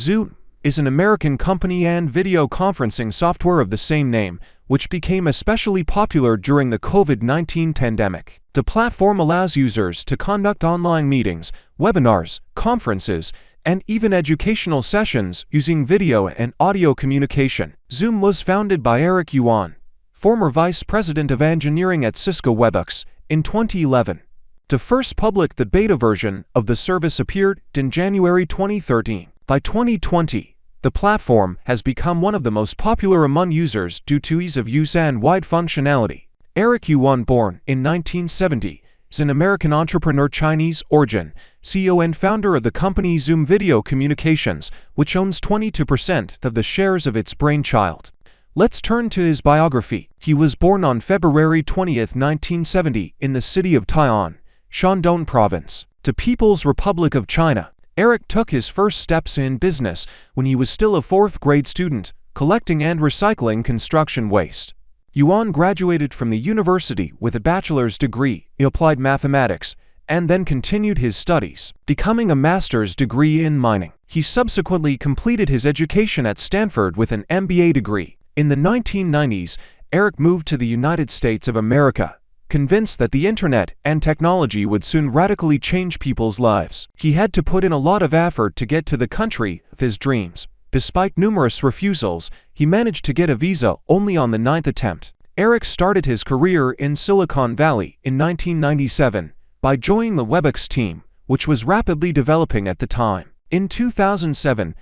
Zoom is an American company and video conferencing software of the same name, which became especially popular during the COVID-19 pandemic. The platform allows users to conduct online meetings, webinars, conferences, and even educational sessions using video and audio communication. Zoom was founded by Eric Yuan, former vice president of engineering at Cisco Webex, in 2011. The first public beta version of the service appeared in January 2013. By 2020, the platform has become one of the most popular among users due to ease of use and wide functionality. Eric Yuan, born in 1970, is an American entrepreneur, Chinese origin, CEO and founder of the company Zoom Video Communications, which owns 22% of the shares of its brainchild. Let's turn to his biography. He was born on February 20, 1970, in the city of Tai'an, Shandong Province, the People's Republic of China. Eric took his first steps in business when he was still a fourth-grade student, collecting and recycling construction waste. Yuan graduated from the university with a bachelor's degree in applied mathematics and then continued his studies, becoming a master's degree in mining. He subsequently completed his education at Stanford with an MBA degree. In the 1990s, Eric moved to the United States of America, convinced that the internet and technology would soon radically change people's lives. He had to put in a lot of effort to get to the country of his dreams. Despite numerous refusals, he managed to get a visa only on the 9th attempt. Eric started his career in Silicon Valley in 1997 by joining the Webex team, which was rapidly developing at the time. In 2007,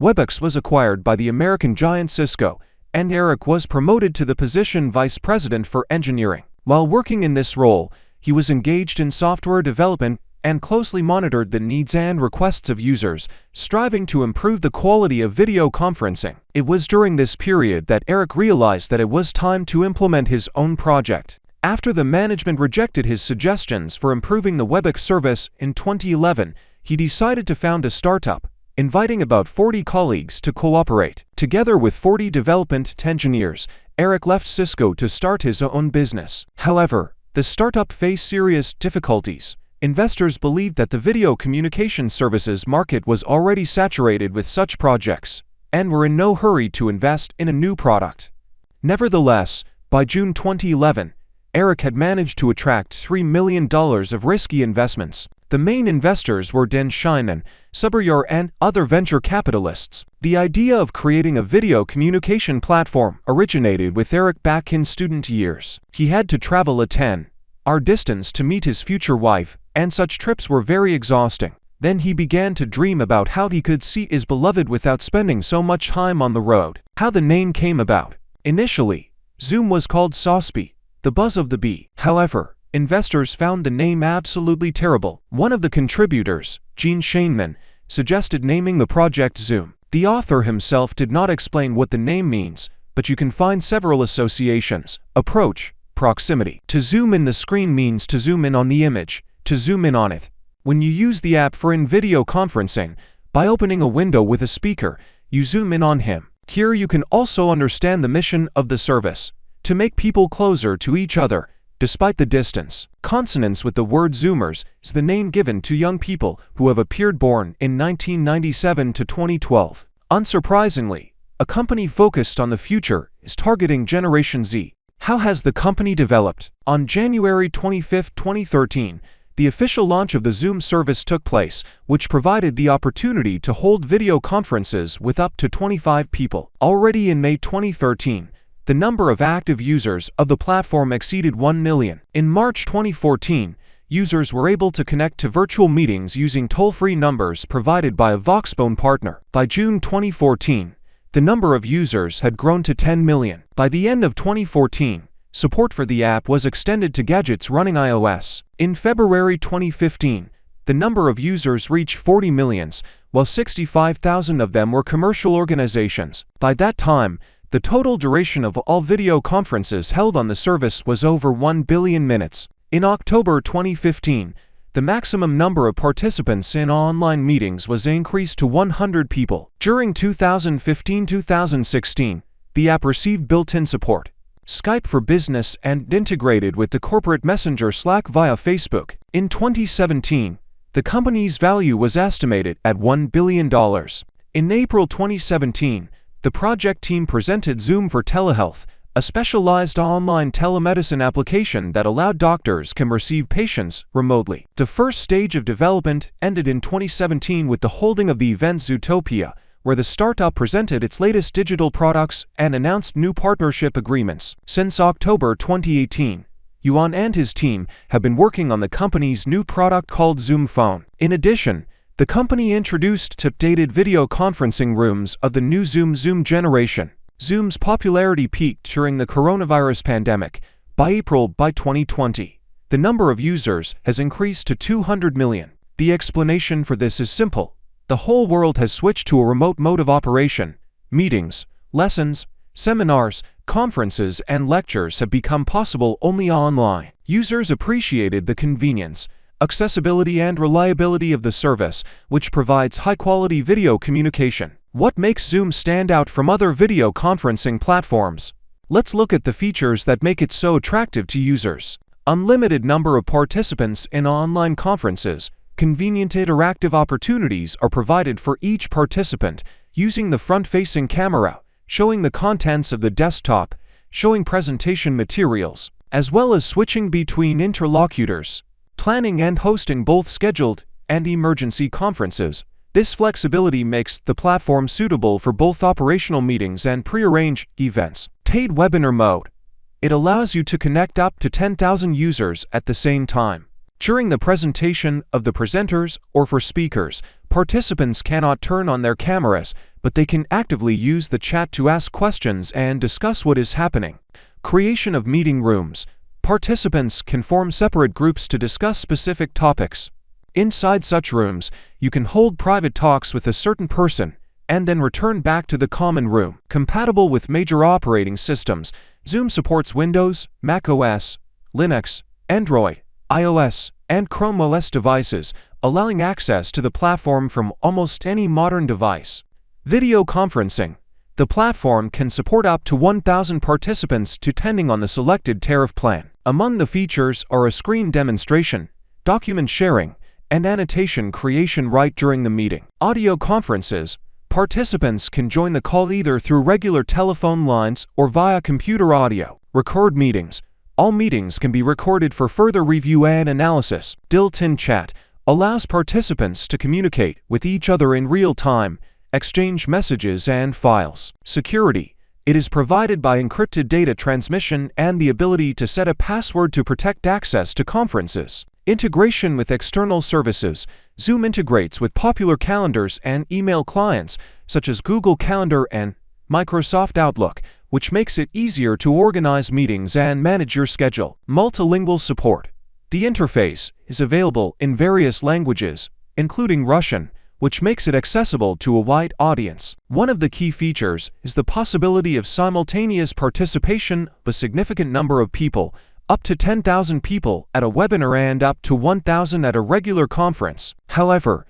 Webex was acquired by the American giant Cisco, and Eric was promoted to the position Vice President for Engineering. While working in this role, he was engaged in software development and closely monitored the needs and requests of users, striving to improve the quality of video conferencing. It was during this period that Eric realized that it was time to implement his own project. After the management rejected his suggestions for improving the Webex service in 2011, he decided to found a startup, inviting about 40 colleagues to cooperate. Together with 40 development engineers, Eric left Cisco to start his own business. However, the startup faced serious difficulties. Investors believed that the video communication services market was already saturated with such projects and were in no hurry to invest in a new product. Nevertheless, by June 2011, Eric had managed to attract $3 million of risky investments. The main investors were Den Xiaonan, Subayar, and other venture capitalists. The idea of creating a video communication platform originated with Eric back in student years. He had to travel a 10-hour distance to meet his future wife, and such trips were very exhausting. Then he began to dream about how he could see his beloved without spending so much time on the road. How the name came about. Initially, Zoom was called Sospi, the buzz of the bee. However, investors found the name absolutely terrible. One of the contributors, Gene Shainman, suggested naming the project Zoom. The author himself did not explain what the name means, but you can find several associations. Approach, proximity. To zoom in the screen means to zoom in on the image, to zoom in on it. When you use the app for in-video conferencing, by opening a window with a speaker, you zoom in on him. Here you can also understand the mission of the service: to make people closer to each other, despite the distance. Consonance with the word Zoomers is the name given to young people who have appeared born in 1997 to 2012. Unsurprisingly, a company focused on the future is targeting Generation Z. How has the company developed? On January 25, 2013, the official launch of the Zoom service took place, which provided the opportunity to hold video conferences with up to 25 people. Already in May 2013, the number of active users of the platform exceeded 1 million. In March 2014, users were able to connect to virtual meetings using toll-free numbers provided by a Voxbone partner. By June 2014, the number of users had grown to 10 million. By the end of 2014, support for the app was extended to gadgets running iOS. In February 2015, the number of users reached 40 million, while 65,000 of them were commercial organizations. By that time, the total duration of all video conferences held on the service was over 1 billion minutes. In October 2015, the maximum number of participants in online meetings was increased to 100 people. During 2015-2016, the app received built-in support, Skype for Business, and integrated with the corporate messenger Slack via Facebook. In 2017, the company's value was estimated at $1 billion. In April 2017, the project team presented Zoom for Telehealth, a specialized online telemedicine application that allowed doctors can receive patients remotely. The first stage of development ended in 2017 with the holding of the event Zootopia, where the startup presented its latest digital products and announced new partnership agreements. Since October 2018, Yuan and his team have been working on the company's new product called Zoom Phone. In addition, the company introduced updated video conferencing rooms of the new Zoom generation. Zoom's popularity peaked during the coronavirus pandemic. By April 2020, the number of users has increased to 200 million. The explanation for this is simple. The whole world has switched to a remote mode of operation. Meetings, lessons, seminars, conferences, and lectures have become possible only online. Users appreciated the convenience, accessibility, and reliability of the service, which provides high-quality video communication. What makes Zoom stand out from other video conferencing platforms? Let's look at the features that make it so attractive to users. Unlimited number of participants in online conferences. Convenient interactive opportunities are provided for each participant using the front-facing camera, showing the contents of the desktop, showing presentation materials, as well as switching between interlocutors, planning and hosting both scheduled and emergency conferences. This flexibility makes the platform suitable for both operational meetings and pre-arranged events. Paid webinar mode. It allows you to connect up to 10,000 users at the same time. During the presentation of the presenters or for speakers, participants cannot turn on their cameras, but they can actively use the chat to ask questions and discuss what is happening. Creation of meeting rooms. Participants can form separate groups to discuss specific topics. Inside such rooms, you can hold private talks with a certain person and then return back to the common room. Compatible with major operating systems, Zoom supports Windows, Mac OS, Linux, Android, iOS, and Chrome OS devices, allowing access to the platform from almost any modern device. Video conferencing. The platform can support up to 1,000 participants depending on the selected tariff plan. Among the features are a screen demonstration, document sharing, and annotation creation right during the meeting. Audio conferences. Participants can join the call either through regular telephone lines or via computer audio. Record meetings. All meetings can be recorded for further review and analysis. Built-in chat allows participants to communicate with each other in real time, exchange messages and files. Security. It is provided by encrypted data transmission and the ability to set a password to protect access to conferences. Integration with external services. Zoom integrates with popular calendars and email clients such as Google Calendar and Microsoft Outlook, which makes it easier to organize meetings and manage your schedule. Multilingual support. The interface is available in various languages, including Russian, which makes it accessible to a wide audience. One of the key features is the possibility of simultaneous participation of a significant number of people, up to 10,000 people at a webinar and up to 1,000 at a regular conference. However,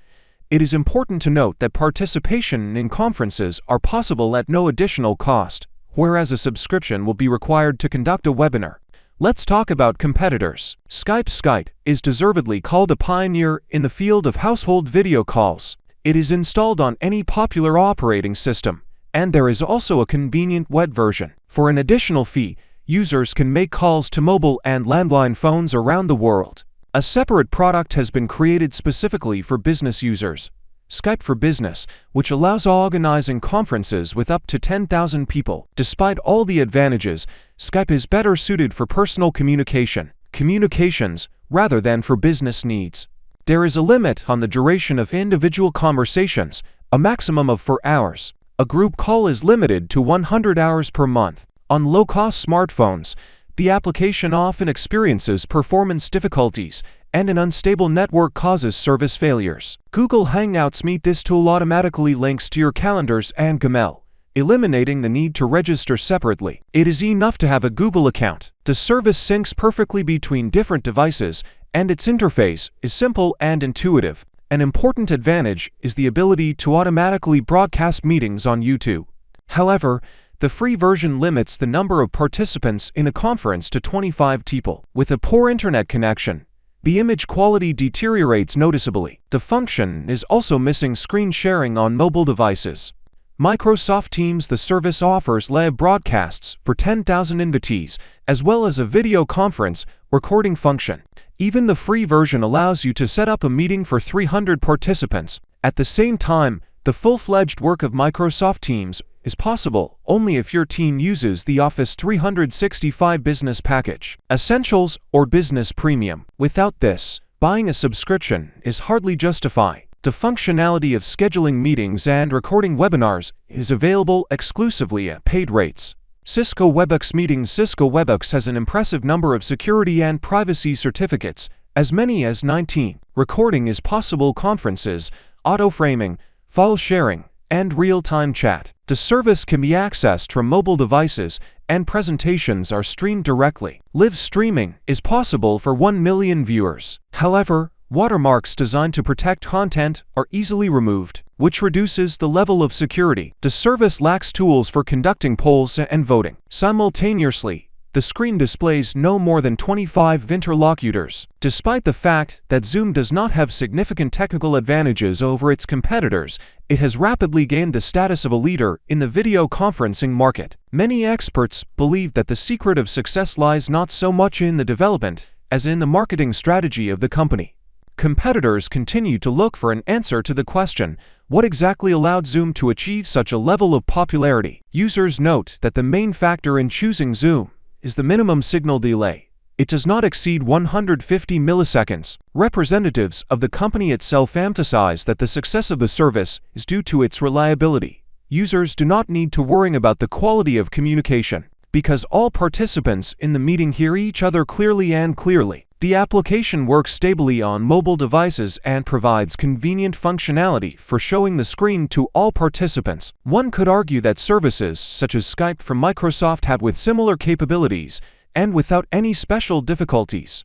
it is important to note that participation in conferences are possible at no additional cost, whereas a subscription will be required to conduct a webinar. Let's talk about competitors. Skype is deservedly called a pioneer in the field of household video calls. It is installed on any popular operating system, and there is also a convenient web version. For an additional fee, users can make calls to mobile and landline phones around the world. A separate product has been created specifically for business users, Skype for Business, which allows organizing conferences with up to 10,000 people. Despite all the advantages, Skype is better suited for personal communications rather than for business needs. There is a limit on the duration of individual conversations, a maximum of 4 hours. A group call is limited to 100 hours per month. On low-cost smartphones, the application often experiences performance difficulties, and an unstable network causes service failures. Google Hangouts Meet. This tool automatically links to your calendars and Gmail, eliminating the need to register separately. It is enough to have a Google account. The service syncs perfectly between different devices, and its interface is simple and intuitive. An important advantage is the ability to automatically broadcast meetings on YouTube. However, the free version limits the number of participants in a conference to 25 people. With a poor internet connection, the image quality deteriorates noticeably. The function is also missing screen sharing on mobile devices. Microsoft Teams, the service, offers live broadcasts for 10,000 invitees, as well as a video conference recording function. Even the free version allows you to set up a meeting for 300 participants. At the same time, the full-fledged work of Microsoft Teams is possible only if your team uses the Office 365 Business Package, Essentials, or Business Premium. Without this, buying a subscription is hardly justified. The functionality of scheduling meetings and recording webinars is available exclusively at paid rates. Cisco WebEx Meetings. Cisco WebEx has an impressive number of security and privacy certificates, as many as 19. Recording is possible, conferences, auto-framing, file sharing, and real-time chat. The service can be accessed from mobile devices, and presentations are streamed directly. Live streaming is possible for 1 million viewers. However, watermarks designed to protect content are easily removed, which reduces the level of security. The service lacks tools for conducting polls and voting. Simultaneously, the screen displays no more than 25 interlocutors. Despite the fact that Zoom does not have significant technical advantages over its competitors, it has rapidly gained the status of a leader in the video conferencing market. Many experts believe that the secret of success lies not so much in the development as in the marketing strategy of the company. Competitors continue to look for an answer to the question, what exactly allowed Zoom to achieve such a level of popularity? Users note that the main factor in choosing Zoom is the minimum signal delay. It does not exceed 150 milliseconds. Representatives of the company itself emphasize that the success of the service is due to its reliability. Users do not need to worry about the quality of communication, because all participants in the meeting hear each other clearly and clearly. The application works stably on mobile devices and provides convenient functionality for showing the screen to all participants. One could argue that services such as Skype from Microsoft have with similar capabilities and without any special difficulties.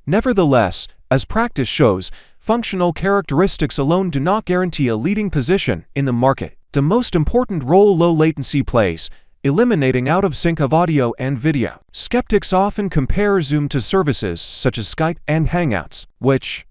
Nevertheless, as practice shows, functional characteristics alone do not guarantee a leading position in the market. The most important role low latency plays, eliminating out-of-sync of audio and video. Skeptics often compare Zoom to services such as Skype and Hangouts, which,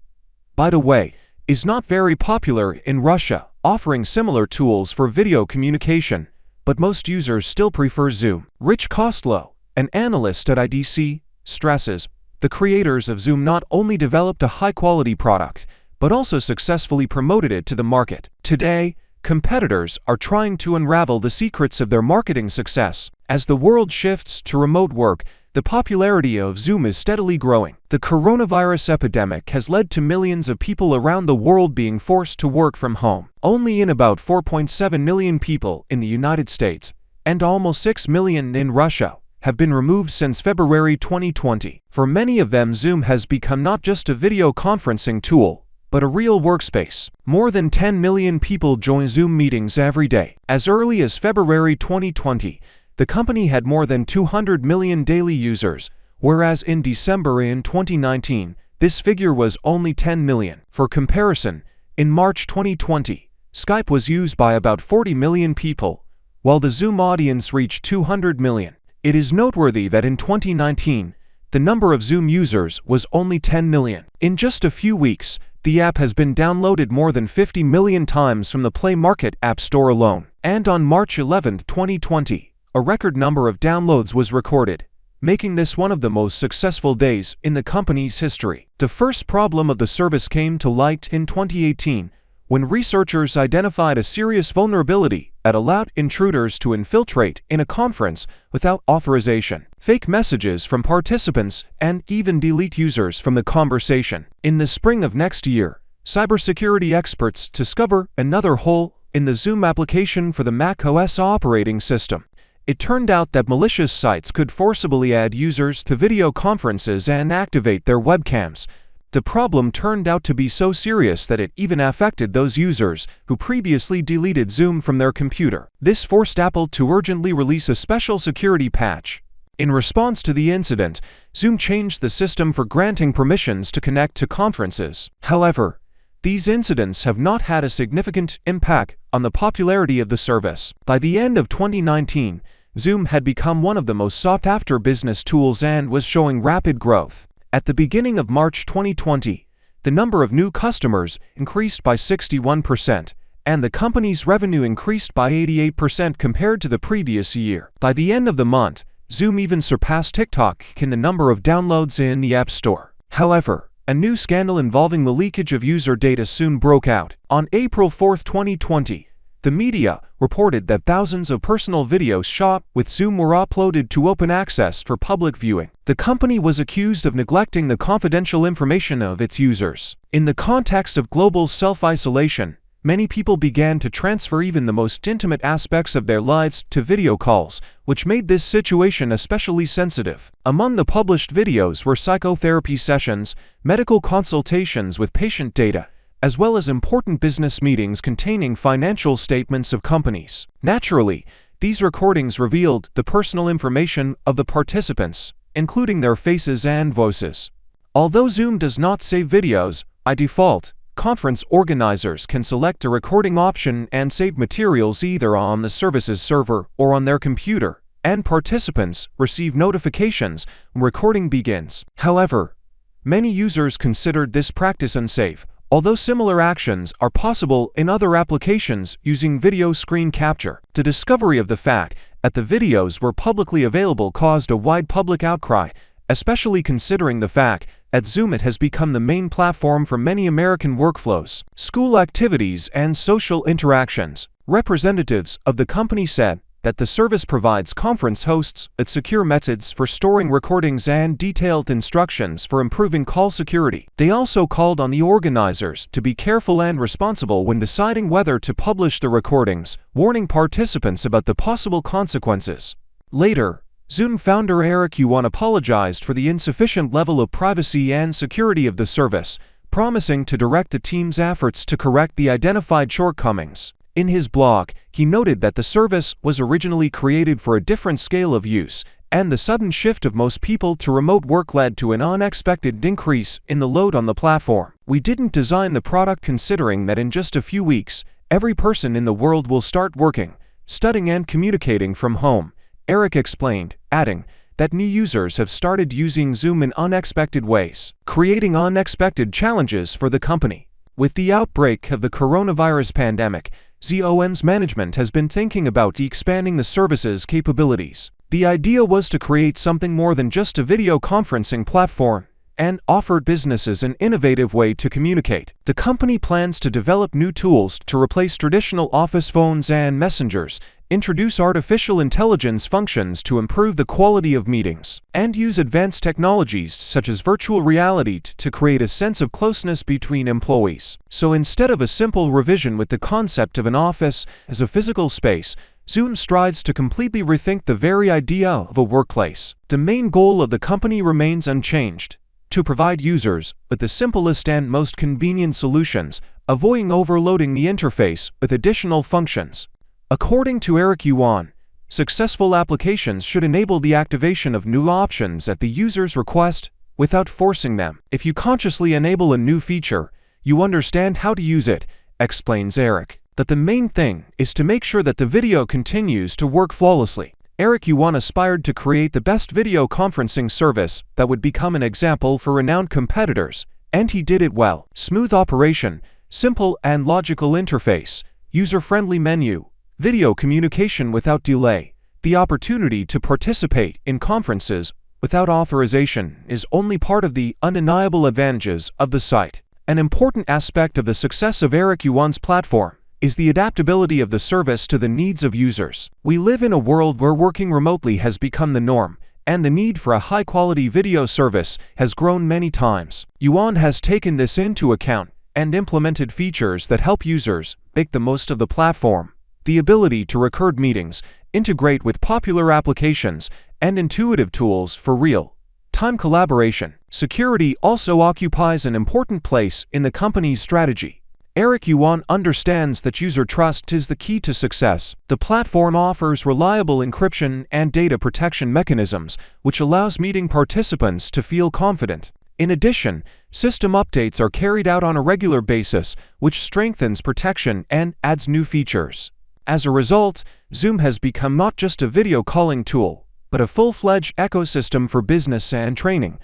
by the way, is not very popular in Russia, offering similar tools for video communication, but most users still prefer Zoom. Rich Kostlow, an analyst at IDC, stresses, the creators of Zoom not only developed a high-quality product, but also successfully promoted it to the market. Today, competitors are trying to unravel the secrets of their marketing success. As the world shifts to remote work, the popularity of Zoom is steadily growing. The coronavirus epidemic has led to millions of people around the world being forced to work from home. Only in about 4.7 million people in the United States, and almost 6 million in Russia, have been removed since February 2020. For many of them, Zoom has become not just a video conferencing tool, but a real workspace. More than 10 million people join Zoom meetings every day. As early as February 2020, the company had more than 200 million daily users, whereas in December in 2019, this figure was only 10 million. For comparison, in March 2020, Skype was used by about 40 million people, while the Zoom audience reached 200 million. It is noteworthy that in 2019, the number of Zoom users was only 10 million. In just a few weeks, the app has been downloaded more than 50 million times from the Play Market App Store alone. And on March 11, 2020, a record number of downloads was recorded, making this one of the most successful days in the company's history. The first problem of the service came to light in 2018, when researchers identified a serious vulnerability that allowed intruders to infiltrate in a conference without authorization, fake messages from participants, and even delete users from the conversation. In the spring of next year, cybersecurity experts discover another hole in the Zoom application for the Mac OS operating system. It turned out that malicious sites could forcibly add users to video conferences and activate their webcams. The problem turned out to be so serious that it even affected those users who previously deleted Zoom from their computer. This forced Apple to urgently release a special security patch. In response to the incident, Zoom changed the system for granting permissions to connect to conferences. However, these incidents have not had a significant impact on the popularity of the service. By the end of 2019, Zoom had become one of the most sought-after business tools and was showing rapid growth. At the beginning of March 2020, the number of new customers increased by 61%, and the company's revenue increased by 88% compared to the previous year. By the end of the month, Zoom even surpassed TikTok in the number of downloads in the App Store. However, a new scandal involving the leakage of user data soon broke out. On April 4, 2020, the media reported that thousands of personal videos shot with Zoom were uploaded to open access for public viewing. The company was accused of neglecting the confidential information of its users. In the context of global self-isolation, many people began to transfer even the most intimate aspects of their lives to video calls, which made this situation especially sensitive. Among the published videos were psychotherapy sessions, medical consultations with patient data, as well as important business meetings containing financial statements of companies. Naturally, these recordings revealed the personal information of the participants, including their faces and voices. Although Zoom does not save videos by default, conference organizers can select a recording option and save materials either on the service's server or on their computer, and participants receive notifications when recording begins. However, many users considered this practice unsafe, although similar actions are possible in other applications using video screen capture. The discovery of the fact that the videos were publicly available caused a wide public outcry, especially considering the fact that Zoom has become the main platform for many American workflows, school activities, and social interactions. Representatives of the company said that the service provides conference hosts with secure methods for storing recordings and detailed instructions for improving call security. They also called on the organizers to be careful and responsible when deciding whether to publish the recordings, warning participants about the possible consequences. Later, Zoom founder Eric Yuan apologized for the insufficient level of privacy and security of the service, promising to direct the team's efforts to correct the identified shortcomings. In his blog, he noted that the service was originally created for a different scale of use, and the sudden shift of most people to remote work led to an unexpected increase in the load on the platform. "We didn't design the product considering that in just a few weeks, every person in the world will start working, studying and communicating from home," Eric explained, adding that new users have started using Zoom in unexpected ways, creating unexpected challenges for the company. With the outbreak of the coronavirus pandemic, Zoom's management has been thinking about expanding the service's capabilities. The idea was to create something more than just a video conferencing platform and offer businesses an innovative way to communicate. The company plans to develop new tools to replace traditional office phones and messengers, introduce artificial intelligence functions to improve the quality of meetings, and use advanced technologies such as virtual reality to create a sense of closeness between employees. So instead of a simple revision with the concept of an office as a physical space, Zoom strives to completely rethink the very idea of a workplace. The main goal of the company remains unchanged: to provide users with the simplest and most convenient solutions, avoiding overloading the interface with additional functions. According to Eric Yuan, successful applications should enable the activation of new options at the user's request without forcing them. "If you consciously enable a new feature, you understand how to use it," explains Eric. "That the main thing is to make sure that the video continues to work flawlessly." Eric Yuan aspired to create the best video conferencing service that would become an example for renowned competitors, and he did it well. Smooth operation, simple and logical interface, user-friendly menu, video communication without delay. The opportunity to participate in conferences without authorization is only part of the undeniable advantages of the site. An important aspect of the success of Eric Yuan's platform is the adaptability of the service to the needs of users. We live in a world where working remotely has become the norm, and the need for a high-quality video service has grown many times. Yuan has taken this into account and implemented features that help users make the most of the platform. The ability to record meetings, integrate with popular applications, and intuitive tools for real-time collaboration. Security also occupies an important place in the company's strategy. Eric Yuan understands that user trust is the key to success. The platform offers reliable encryption and data protection mechanisms, which allows meeting participants to feel confident. In addition, system updates are carried out on a regular basis, which strengthens protection and adds new features. As a result, Zoom has become not just a video calling tool, but a full-fledged ecosystem for business and training,